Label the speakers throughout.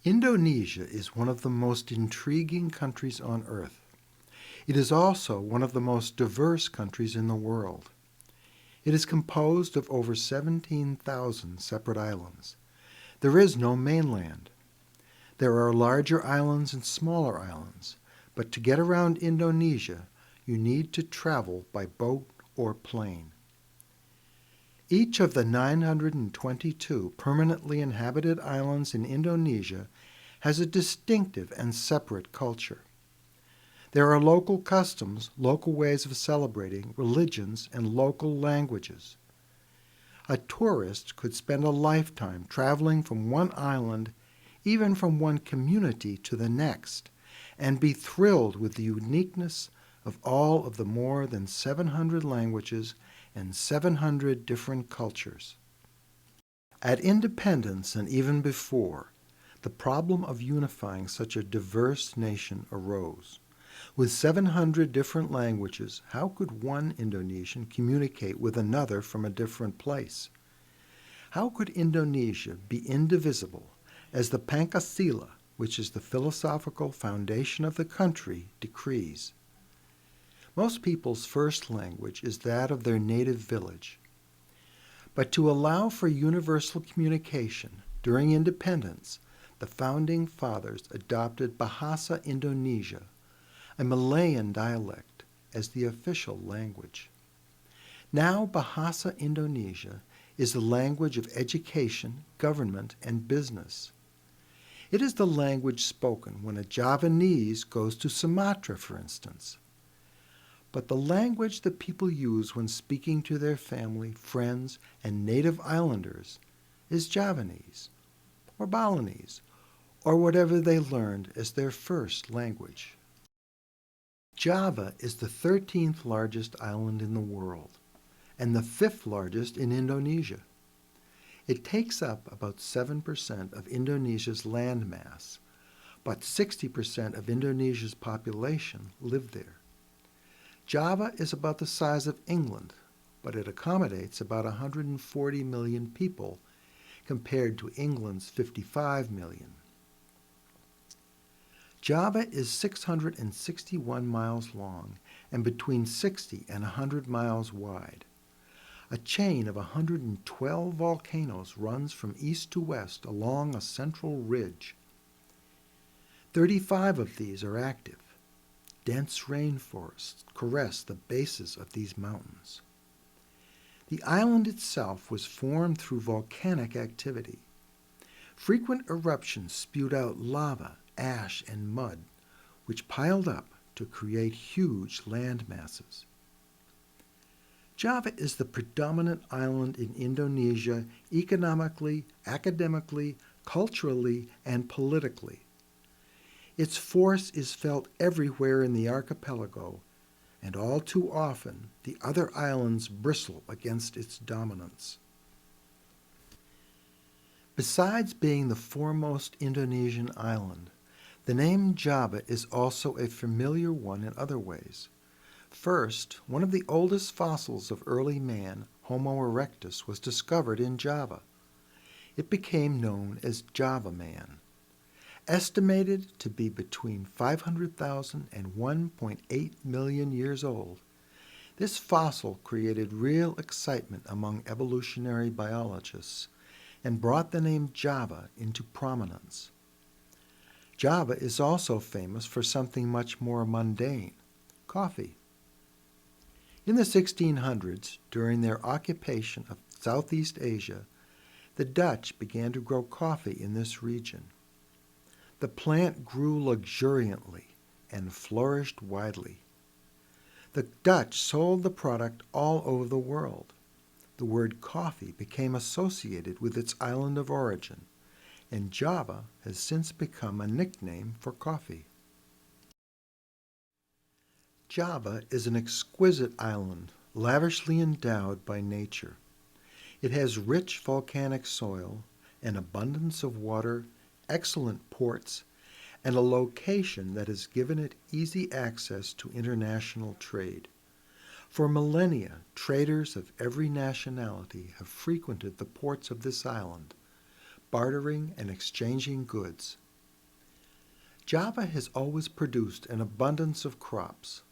Speaker 1: Indonesia is one of the most intriguing countries on earth. It is also one of the most diverse countries in the world. It is composed of over 17,000 separate islands. There is no mainland. There are larger islands and smaller islands, but to get around Indonesia, you need to travel by boat or plane. Each of the 922 permanently inhabited islands in Indonesia has a distinctive and separate culture. There are local customs, local ways of celebrating, religions, and local languages. A tourist could spend a lifetime traveling from one island, even from one community to the next, and be thrilled with the uniqueness of all of the more than 700 languages and 700 different cultures. At independence and even before, the problem of unifying such a diverse nation arose. With 700 different languages, how could one Indonesian communicate with another from a different place? How could Indonesia be indivisible as the Pancasila, which is the philosophical foundation of the country, decrees? Most people's first language is that of their native village. But to allow for universal communication during independence, the founding fathers adopted Bahasa Indonesia, a Malayan dialect, as the official language. Now Bahasa Indonesia is the language of education, government, and business. It is the language spoken when a Javanese goes to Sumatra, for instance. But the language that people use when speaking to their family, friends, and native islanders is Javanese, or Balinese, or whatever they learned as their first language. Java is the 13th largest island in the world, and the 5th largest in Indonesia. It takes up about 7% of Indonesia's landmass, but 60% of Indonesia's population live there. Java is about the size of England, but it accommodates about 140 million people compared to England's 55 million. Java is 661 miles long and between 60 and 100 miles wide. A chain of 112 volcanoes runs from east to west along a central ridge. 35 of these are active. Dense rainforests caress the bases of these mountains. The island itself was formed through volcanic activity. Frequent eruptions spewed out lava, ash, and mud, which piled up to create huge land masses. Java is the predominant island in Indonesia economically, academically, culturally, and politically. Its force is felt everywhere in the archipelago, and all too often the other islands bristle against its dominance. Besides being the foremost Indonesian island, the name Java is also a familiar one in other ways. First, one of the oldest fossils of early man, Homo erectus, was discovered in Java. It became known as Java Man. Estimated to be between 500,000 and 1.8 million years old, this fossil created real excitement among evolutionary biologists and brought the name Java into prominence. Java is also famous for something much more mundane, coffee. In the 1600s, during their occupation of Southeast Asia, the Dutch began to grow coffee in this region. The plant grew luxuriantly and flourished widely. The Dutch sold the product all over the world. The word coffee became associated with its island of origin, and Java has since become a nickname for coffee. Java is an exquisite island, lavishly endowed by nature. It has rich volcanic soil, an abundance of water, excellent ports, and a location that has given it easy access to international trade. For millennia, traders of every nationality have frequented the ports of this island, bartering and exchanging goods. Java has always produced an abundance of crops: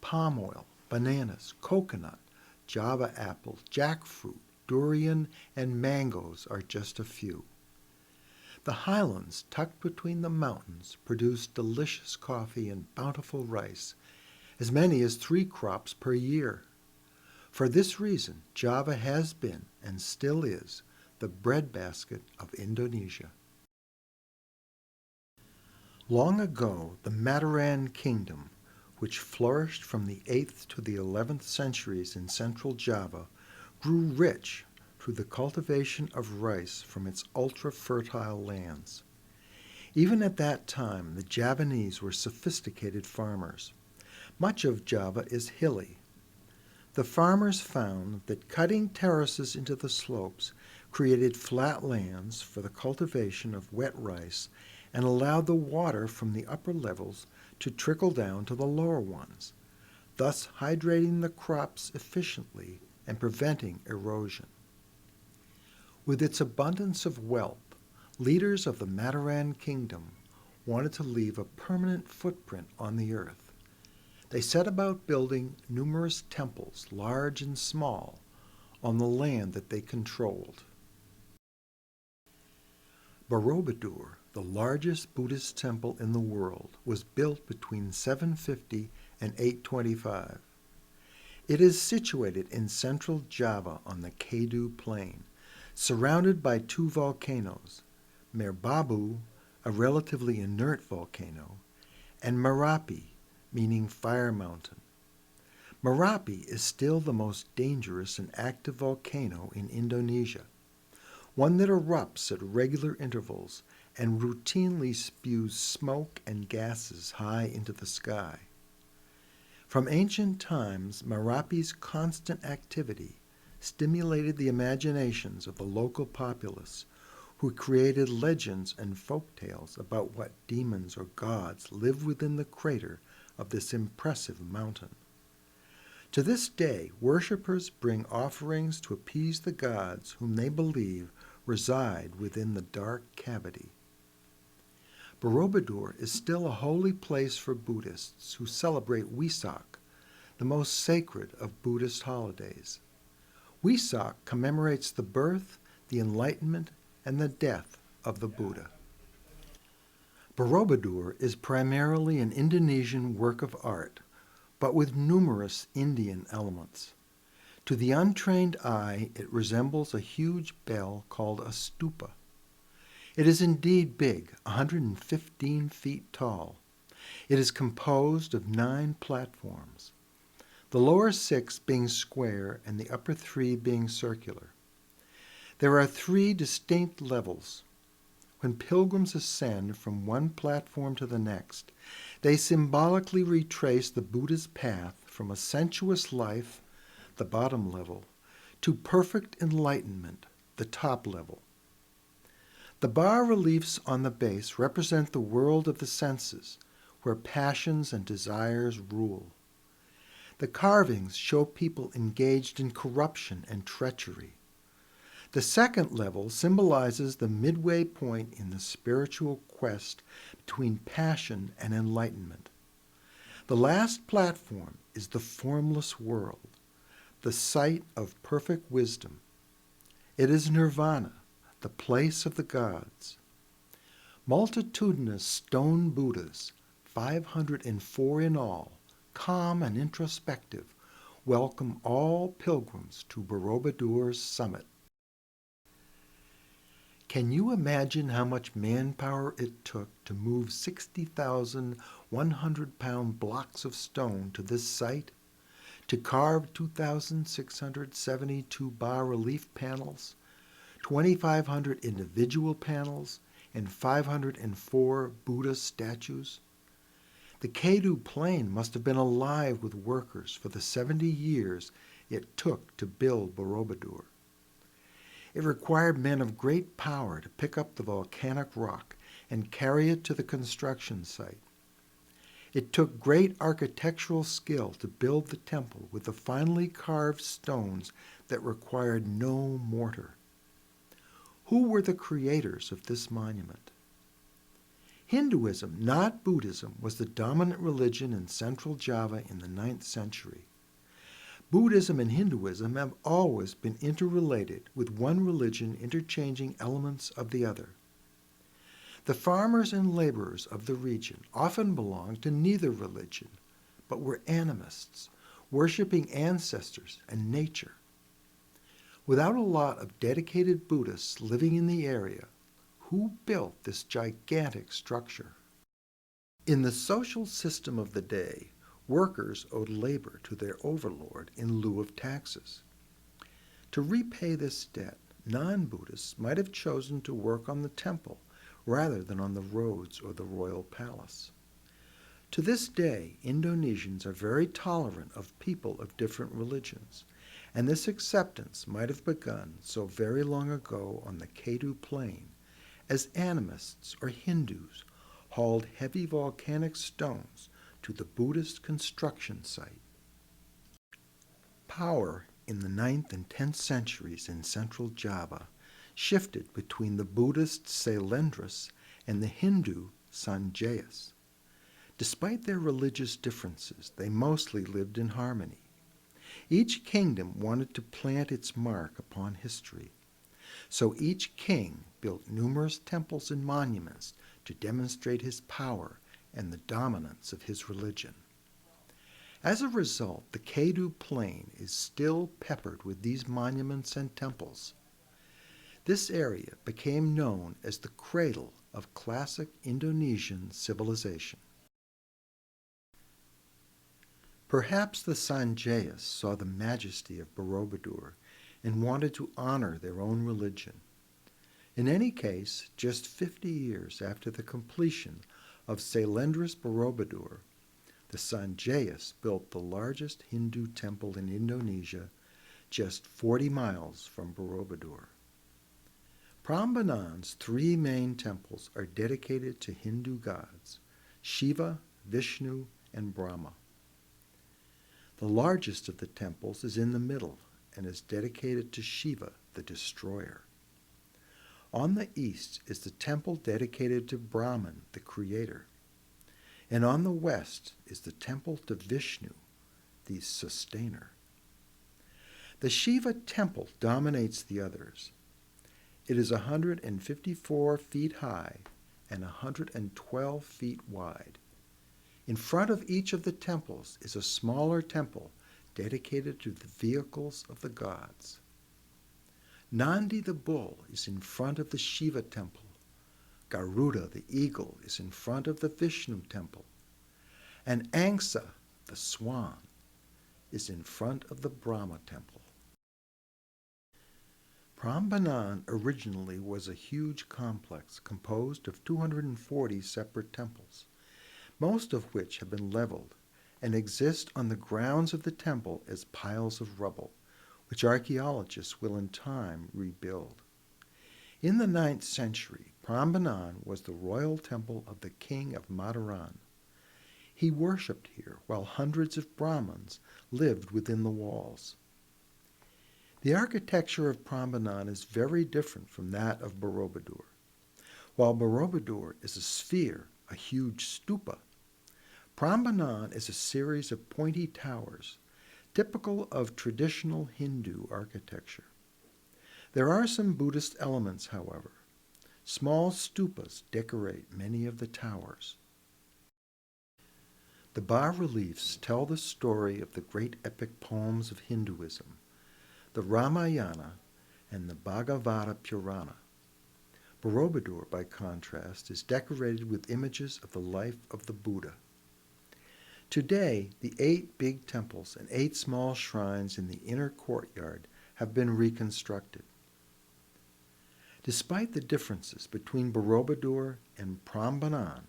Speaker 1: palm oil, bananas, coconut, Java apple, jackfruit, durian, and mangoes are just a few. The highlands, tucked between the mountains, produce delicious coffee and bountiful rice, as many as 3 crops per year. For this reason, Java has been, and still is, the breadbasket of Indonesia. Long ago, the Mataran Kingdom, which flourished from the 8th to the 11th centuries in central Java, grew rich through the cultivation of rice from its ultra-fertile lands. Even at that time, the Javanese were sophisticated farmers. Much of Java is hilly. The farmers found that cutting terraces into the slopes created flat lands for the cultivation of wet rice and allowed the water from the upper levels to trickle down to the lower ones, thus hydrating the crops efficiently and preventing erosion. With its abundance of wealth, leaders of the Mataran Kingdom wanted to leave a permanent footprint on the earth. They set about building numerous temples, large and small, on the land that they controlled. Borobudur, the largest Buddhist temple in the world, was built between 750 and 825. It is situated in central Java on the Kedu Plain, surrounded by 2 volcanoes, Merbabu, a relatively inert volcano, and Merapi, meaning fire mountain. Merapi is still the most dangerous and active volcano in Indonesia, one that erupts at regular intervals and routinely spews smoke and gases high into the sky. From ancient times, Merapi's constant activity stimulated the imaginations of the local populace, who created legends and folk tales about what demons or gods live within the crater of this impressive mountain. To this day, worshippers bring offerings to appease the gods whom they believe reside within the dark cavity. Borobudur is still a holy place for Buddhists who celebrate Wesak, the most sacred of Buddhist holidays. Wesak commemorates the birth, the enlightenment, and the death of the Buddha. Borobudur is primarily an Indonesian work of art, but with numerous Indian elements. To the untrained eye, it resembles a huge bell called a stupa. It is indeed big, 115 feet tall. It is composed of 9 platforms, the lower 6 being square and the upper 3 being circular. There are 3 distinct levels. When pilgrims ascend from one platform to the next, they symbolically retrace the Buddha's path from a sensuous life, the bottom level, to perfect enlightenment, the top level. The bas-reliefs on the base represent the world of the senses, where passions and desires rule. The carvings show people engaged in corruption and treachery. The second level symbolizes the midway point in the spiritual quest between passion and enlightenment. The last platform is the formless world, the site of perfect wisdom. It is nirvana, the place of the gods. Multitudinous stone Buddhas, 504 in all, calm and introspective, welcome all pilgrims to Borobudur's summit. Can you imagine how much manpower it took to move 60,000 100-pound blocks of stone to this site, to carve 2,672 bas-relief panels, 2,500 individual panels, and 504 Buddha statues? The Kedu Plain must have been alive with workers for the 70 years it took to build Borobudur. It required men of great power to pick up the volcanic rock and carry it to the construction site. It took great architectural skill to build the temple with the finely carved stones that required no mortar. Who were the creators of this monument? Hinduism, not Buddhism, was the dominant religion in central Java in the 9th century. Buddhism and Hinduism have always been interrelated, with one religion interchanging elements of the other. The farmers and laborers of the region often belonged to neither religion, but were animists, worshipping ancestors and nature. Without a lot of dedicated Buddhists living in the area, who built this gigantic structure? In the social system of the day, workers owed labor to their overlord in lieu of taxes. To repay this debt, non-Buddhists might have chosen to work on the temple rather than on the roads or the royal palace. To this day, Indonesians are very tolerant of people of different religions, and this acceptance might have begun so very long ago on the Kedu Plain, as animists or Hindus hauled heavy volcanic stones to the Buddhist construction site. Power in the 9th and 10th centuries in central Java shifted between the Buddhist Sailendras and the Hindu Sanjayas. Despite their religious differences, they mostly lived in harmony. Each kingdom wanted to plant its mark upon history. So each king built numerous temples and monuments to demonstrate his power and the dominance of his religion. As a result, the Kedu Plain is still peppered with these monuments and temples. This area became known as the cradle of classic Indonesian civilization. Perhaps the Sanjayas saw the majesty of Borobudur and wanted to honor their own religion. In any case, just 50 years after the completion of Sailendras Borobudur, the Sanjayas built the largest Hindu temple in Indonesia, just 40 miles from Borobudur. Prambanan's 3 main temples are dedicated to Hindu gods, Shiva, Vishnu, and Brahma. The largest of the temples is in the middle and is dedicated to Shiva, the destroyer. On the east is the temple dedicated to Brahman, the creator. And on the west is the temple to Vishnu, the sustainer. The Shiva temple dominates the others. It is 154 feet high and 112 feet wide. In front of each of the temples is a smaller temple dedicated to the vehicles of the gods. Nandi the bull is in front of the Shiva temple. Garuda the eagle is in front of the Vishnu temple. And Angsa the swan is in front of the Brahma temple. Prambanan originally was a huge complex composed of 240 separate temples, most of which have been leveled and exist on the grounds of the temple as piles of rubble, which archaeologists will in time rebuild. In the 9th century, Prambanan was the royal temple of the king of Mataram. He worshipped here while hundreds of Brahmins lived within the walls. The architecture of Prambanan is very different from that of Borobudur. While Borobudur is a sphere, a huge stupa, Prambanan is a series of pointy towers, typical of traditional Hindu architecture. There are some Buddhist elements, however. Small stupas decorate many of the towers. The bas-reliefs tell the story of the great epic poems of Hinduism, the Ramayana and the Bhagavata Purana. Borobudur, by contrast, is decorated with images of the life of the Buddha. Today, the 8 big temples and 8 small shrines in the inner courtyard have been reconstructed. Despite the differences between Borobudur and Prambanan,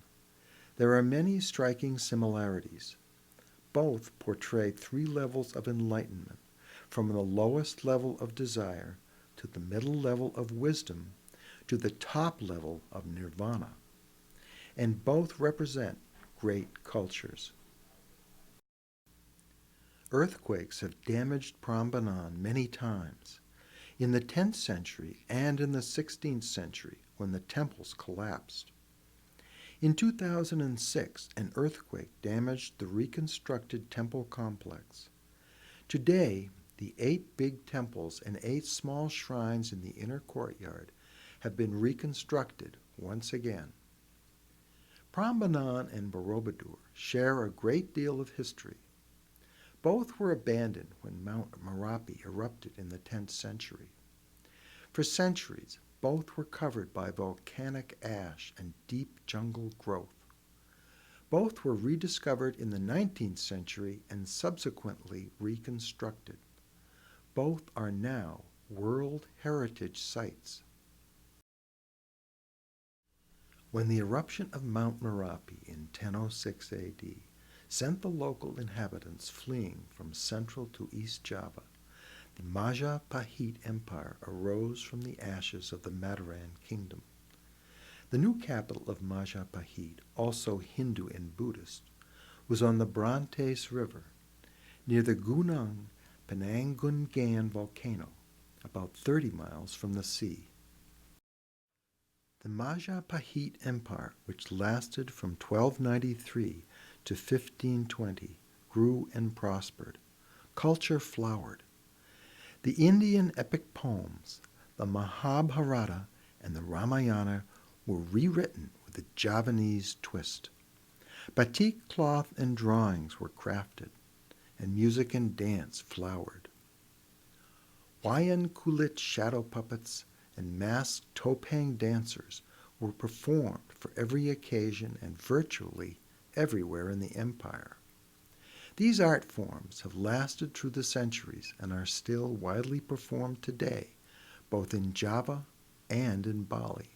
Speaker 1: there are many striking similarities. Both portray three levels of enlightenment, from the lowest level of desire to the middle level of wisdom to the top level of nirvana, and both represent great cultures. Earthquakes have damaged Prambanan many times. In the 10th century and in the 16th century, when the temples collapsed. In 2006, an earthquake damaged the reconstructed temple complex. Today, the 8 big temples and 8 small shrines in the inner courtyard have been reconstructed once again. Prambanan and Borobudur share a great deal of history. Both were abandoned when Mount Merapi erupted in the 10th century. For centuries, both were covered by volcanic ash and deep jungle growth. Both were rediscovered in the 19th century and subsequently reconstructed. Both are now World Heritage Sites. When the eruption of Mount Merapi in 1006 AD sent the local inhabitants fleeing from Central to East Java, the Majapahit Empire arose from the ashes of the Mataran Kingdom. The new capital of Majapahit, also Hindu and Buddhist, was on the Brantes River, near the Gunung Penanggungan volcano, about 30 miles from the sea. The Majapahit Empire, which lasted from 1293 to 1520, grew and prospered. Culture flowered. The Indian epic poems, the Mahabharata and the Ramayana, were rewritten with a Javanese twist. Batik cloth and drawings were crafted, and music and dance flowered. Wayan Kulit shadow puppets and masked topeng dancers were performed for every occasion and virtually everywhere in the empire. These art forms have lasted through the centuries and are still widely performed today, both in Java and in Bali.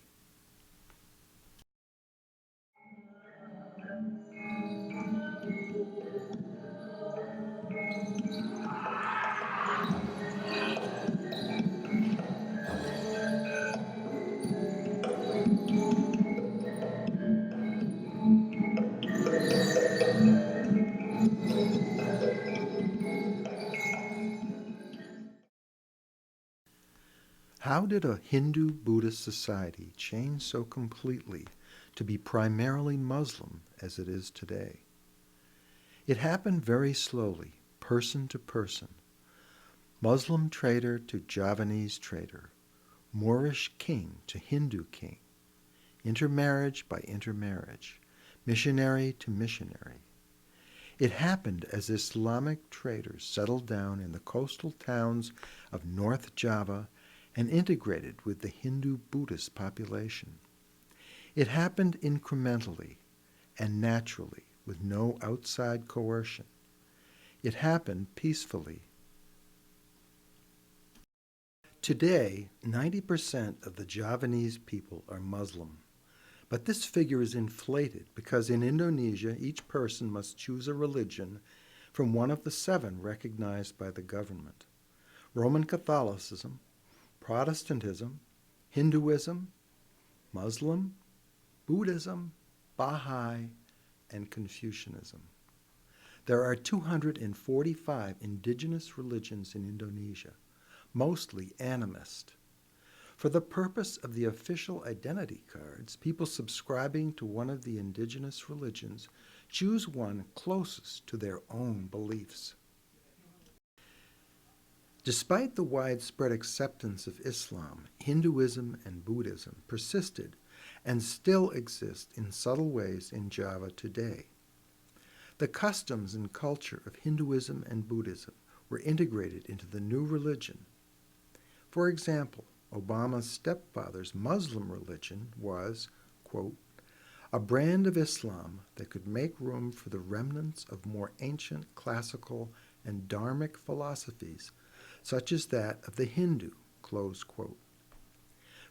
Speaker 1: How did a Hindu-Buddhist society change so completely to be primarily Muslim as it is today? It happened very slowly, person to person. Muslim trader to Javanese trader, Moorish king to Hindu king, intermarriage by intermarriage, missionary to missionary. It happened as Islamic traders settled down in the coastal towns of North Java and integrated with the Hindu-Buddhist population. It happened incrementally and naturally with no outside coercion. It happened peacefully. Today, 90% of the Javanese people are Muslim, but this figure is inflated because in Indonesia each person must choose a religion from one of the 7 recognized by the government: Roman Catholicism, Protestantism, Hinduism, Muslim, Buddhism, Baha'i, and Confucianism. There are 245 indigenous religions in Indonesia, mostly animist. For the purpose of the official identity cards, people subscribing to one of the indigenous religions choose one closest to their own beliefs. Despite the widespread acceptance of Islam, Hinduism and Buddhism persisted and still exist in subtle ways in Java today. The customs and culture of Hinduism and Buddhism were integrated into the new religion. For example, Obama's stepfather's Muslim religion was, quote, a brand of Islam that could make room for the remnants of more ancient classical and dharmic philosophies, such as that of the Hindu, close quote.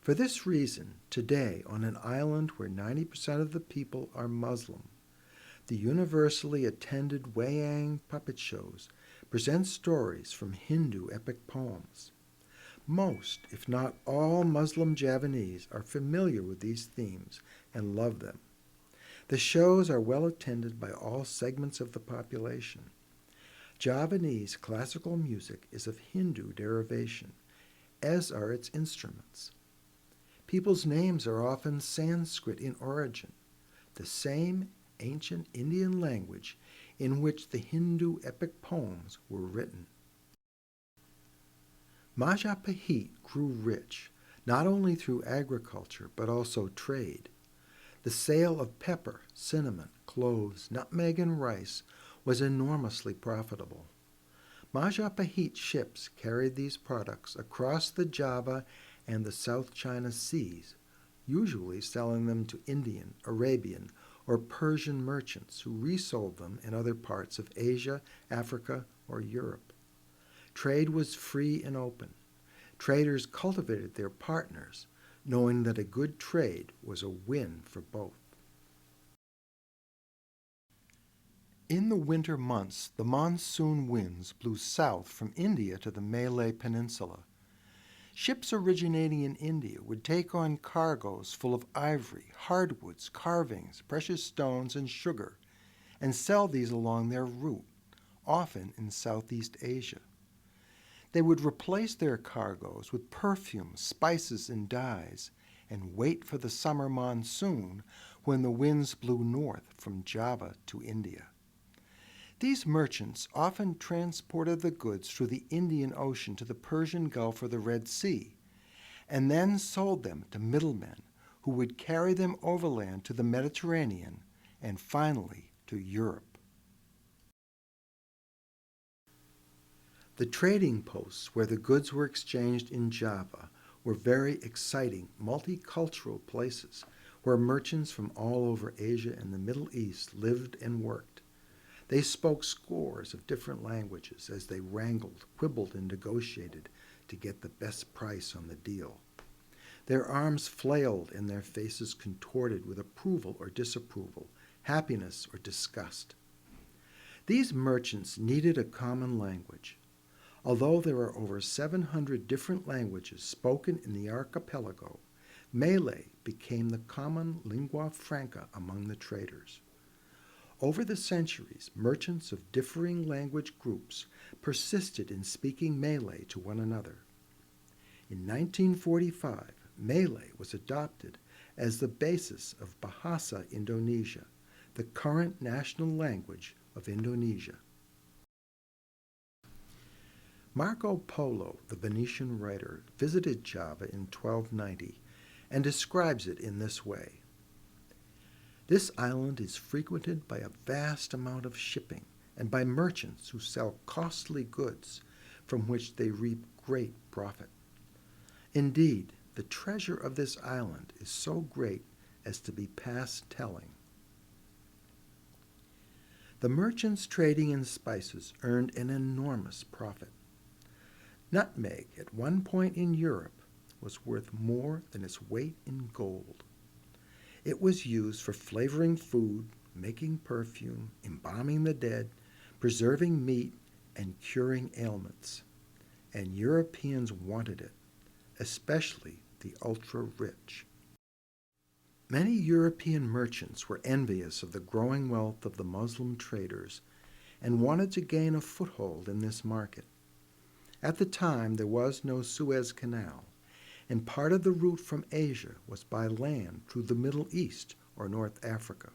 Speaker 1: For this reason, today, on an island where 90% of the people are Muslim, the universally attended Wayang puppet shows present stories from Hindu epic poems. Most, if not all, Muslim Javanese are familiar with these themes and love them. The shows are well attended by all segments of the population. Javanese classical music is of Hindu derivation, as are its instruments. People's names are often Sanskrit in origin, the same ancient Indian language in which the Hindu epic poems were written. Majapahit grew rich, not only through agriculture, but also trade. The sale of pepper, cinnamon, cloves, nutmeg, and rice was enormously profitable. Majapahit ships carried these products across the Java and the South China Seas, usually selling them to Indian, Arabian, or Persian merchants who resold them in other parts of Asia, Africa, or Europe. Trade was free and open. Traders cultivated their partners, knowing that a good trade was a win for both. In the winter months, the monsoon winds blew south from India to the Malay Peninsula. Ships originating in India would take on cargoes full of ivory, hardwoods, carvings, precious stones, and sugar, and sell these along their route, often in Southeast Asia. They would replace their cargoes with perfumes, spices, and dyes, and wait for the summer monsoon when the winds blew north from Java to India. These merchants often transported the goods through the Indian Ocean to the Persian Gulf or the Red Sea, and then sold them to middlemen who would carry them overland to the Mediterranean and finally to Europe. The trading posts where the goods were exchanged in Java were very exciting, multicultural places where merchants from all over Asia and the Middle East lived and worked. They spoke scores of different languages as they wrangled, quibbled, and negotiated to get the best price on the deal. Their arms flailed and their faces contorted with approval or disapproval, happiness or disgust. These merchants needed a common language. Although there are over 700 different languages spoken in the archipelago, Malay became the common lingua franca among the traders. Over the centuries, merchants of differing language groups persisted in speaking Malay to one another. In 1945, Malay was adopted as the basis of Bahasa Indonesia, the current national language of Indonesia. Marco Polo, the Venetian writer, visited Java in 1290 and describes it in this way. This island is frequented by a vast amount of shipping and by merchants who sell costly goods from which they reap great profit. Indeed, the treasure of this island is so great as to be past telling. The merchants trading in spices earned an enormous profit. Nutmeg, at one point in Europe, was worth more than its weight in gold. It was used for flavoring food, making perfume, embalming the dead, preserving meat, and curing ailments. And Europeans wanted it, especially the ultra-rich. Many European merchants were envious of the growing wealth of the Muslim traders and wanted to gain a foothold in this market. At the time, there was no Suez Canal, and part of the route from Asia was by land through the Middle East or North Africa.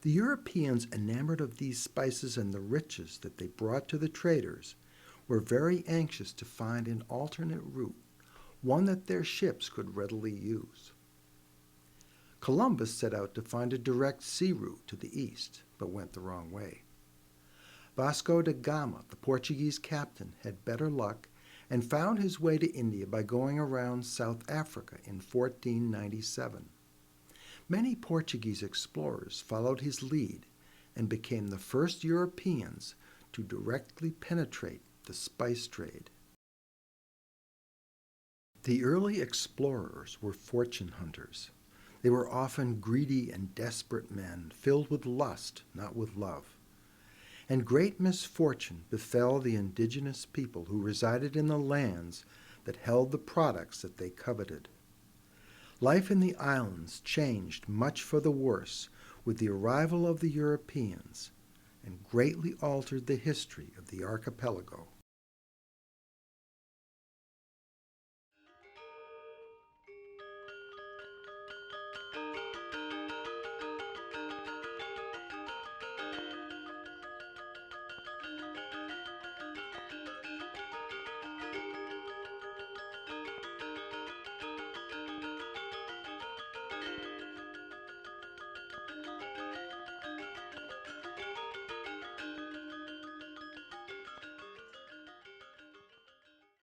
Speaker 1: The Europeans, enamored of these spices and the riches that they brought to the traders, were very anxious to find an alternate route, one that their ships could readily use. Columbus set out to find a direct sea route to the east, but went the wrong way. Vasco da Gama, the Portuguese captain, had better luck and found his way to India by going around South Africa in 1497. Many Portuguese explorers followed his lead and became the first Europeans to directly penetrate the spice trade. The early explorers were fortune hunters. They were often greedy and desperate men, filled with lust, not with love. And great misfortune befell the indigenous people who resided in the lands that held the products that they coveted. Life in the islands changed much for the worse with the arrival of the Europeans and greatly altered the history of the archipelago.